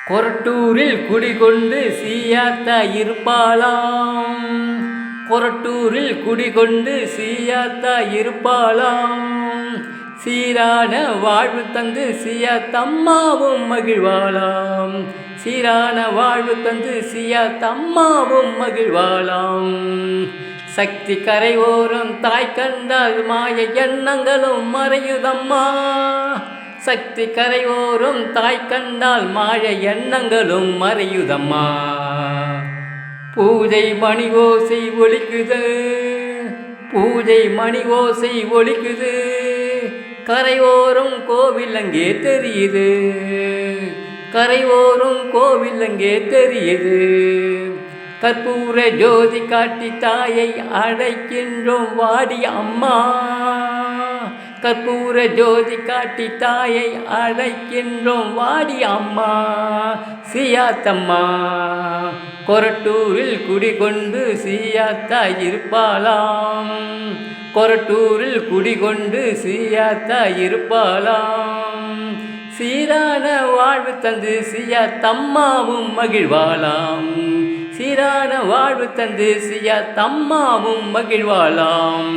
கொரட்டூரில் குடிகொண்டு சீயாத்தா இருப்பாளாம். கொரட்டூரில் குடிகொண்டு சீயாத்தா இருப்பாளாம். சீரான வாழ்வு தந்து சீயாத்தம்மாவும் மகிழ்வாளாம். சீரான வாழ்வு தந்து சீயாத்தம்மாவும் மகிழ்வாளாம். சக்தி கரையோரம் தாய் கண்டால் மாய எண்ணங்களும் மறையுதம்மா. சக்தி கரையோரும் தாய் கண்டால் மாய எண்ணங்களும் மறையுதம்மா. பூஜை மணி ஓசை ஒலிக்குது, பூஜை மணி ஓசை ஒலிக்குது. கரையோரும் கோவில் அங்கே தெரியுது, கரையோரும் கோவில் அங்கே தெரியுது. கற்பூர ஜோதி காட்டி தாயை அழைக்கின்றோம் வாடி அம்மா. கற்பூர ஜோதி காட்டி தாயை அழைக்கின்றோம் வாடி அம்மா. சீயாத்தம்மா கொரட்டூரில் குடிகொண்டு சீயாத்தா இருப்பாளாம். கொரட்டூரில் குடிகொண்டு சீயாத்தா இருப்பாளாம். சீரான வாழ்வு தந்து சீயாத்தம்மாவும் மகிழ்வாளாம். சீரான வாழ்வு தந்து சீயாத்தம்மாவும் மகிழ்வாளாம்.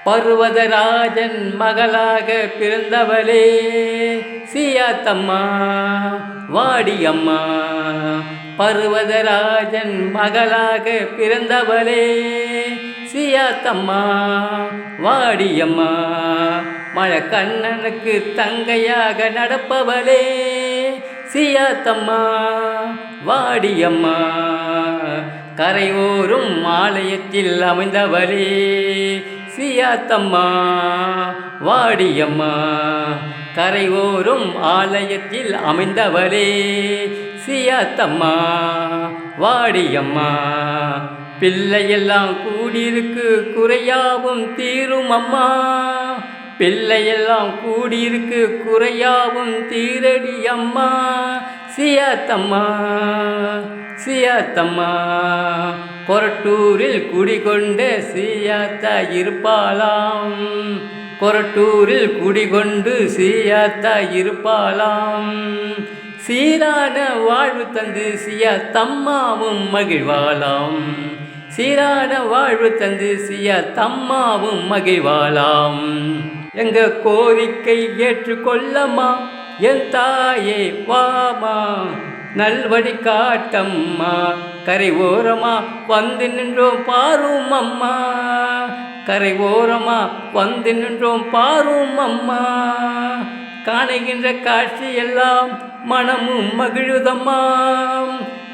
பர்வதராஜன் மகளாக பிறந்தவளே சீயாத்தம்மா வாடியம்மா. பர்வதராஜன் மகளாக பிறந்தவளே சீயாத்தம்மா வாடியம்மா. மழக்கண்ணனுக்கு தங்கையாக நடப்பவளே சீயாத்தம்மா வாடியம்மா. கரையோரும் ஆலயத்தில் அமைந்தவளே சீயாத்தம்மா வாடியம்மா. கரையோரும் ஆலயத்தில் அமைந்தவளே சீயாத்தம்மா வாடியம்மா. பிள்ளையெல்லாம் கூடியிருக்கு குறையாவும் தீரும் அம்மா. பிள்ளையெல்லாம் கூடியிருக்கு குறையாவும் தீரடி அம்மா. சீயாத்தம்மா சீயாத்தம்மா கொரட்டூரில் குடிகொண்ட சீயாத்தா இருப்பாளாம். கொரட்டூரில் குடிகொண்டு சீயாத்தா இருப்பாளாம். சீரான வாழ்வு தந்து சீயாத்தம்மாவும் மகிழ்வாளாம். சீரான வாழ்வு தந்து சீயாத்தம்மாவும் மகிழ்வாளாம். எங்க கோரிக்கை ஏற்றுக்கொள்ளம்மா என் தாயே வாமா. நல்வழி காட்டம்மா கரை ஓரமா வந்து நின்றோம் பாரும் அம்மா. கரை ஓரமா வந்து நின்றோம் பாரும் அம்மா. காணுகின்ற காட்சி எல்லாம் மனமும் மகிழுதம்மா.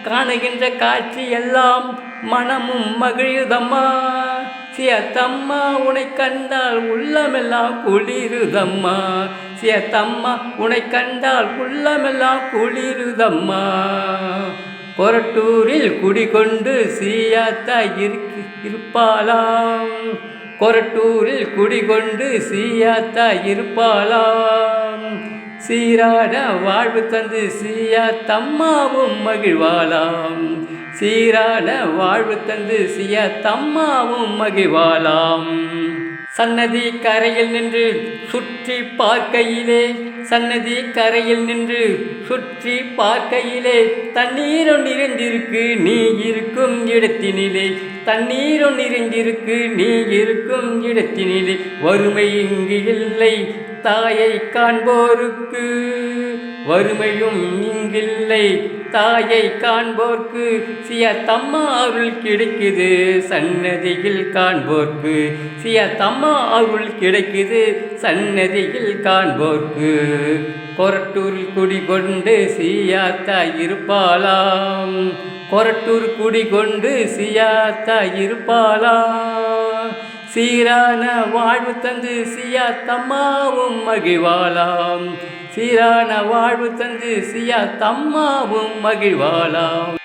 காணுகின்ற காட்சி எல்லாம் மனமும் மகிழுதம்மா. சீயாத்தம்மா உனை கண்டால் உள்ளமெல்லாம் குளிருதம்மா. சீயாத்தம்மா உனை கண்டால் உள்ளமெல்லாம் குளிருதம்மா. கொரட்டூரில் குடிகொண்டு சீயாத்தா இருப்பாளாம். கொரட்டூரில் குடிகொண்டு சீயாத்தா இருப்பாளாம். சீரான வாழ்வு தந்து சீயாத்தம்மாவும் மகிழ்வாளாம். சீரான வாழ்வு தந்து சீயாத்தம்மாவும் மகிழ்வாளாம். சன்னதி கரையில் நின்று சுற்றி பார்க்கையிலே, சன்னதி கரையில் நின்று சுற்றி பார்க்கையிலே தண்ணீரும் நிறைந்திருக்கு நீ இருக்கும் இடத்தினிலே. தண்ணீரும் நிறைந்திருக்கு நீ இருக்கும் இடத்தினிலே. வறுமை இங்கு இல்லை தாயை காண்போருக்கு. வறுமையும் இங்கில்லை தாயை காண்போர்க்கு. சீயாத்தம்மா அருள் கிடைக்குது சன்னதியில் காண்போர்க்கு. சீயாத்தம்மா அருள் கிடைக்குது சன்னதியில் காண்போர்க்கு. கொரட்டூரில் குடிகொண்டு சீயாத்தா இருப்பாளாம். கொரட்டூர் குடிகொண்டு சீயாத்தா இருப்பாளாம். சீரான வாழ்வு தந்து சீயாத்தம்மாவும் மகிழ்வாளாம். சீரான வாழ்வு தந்து சீயாத்தம்மாவும் மகிழ்வாளாம்.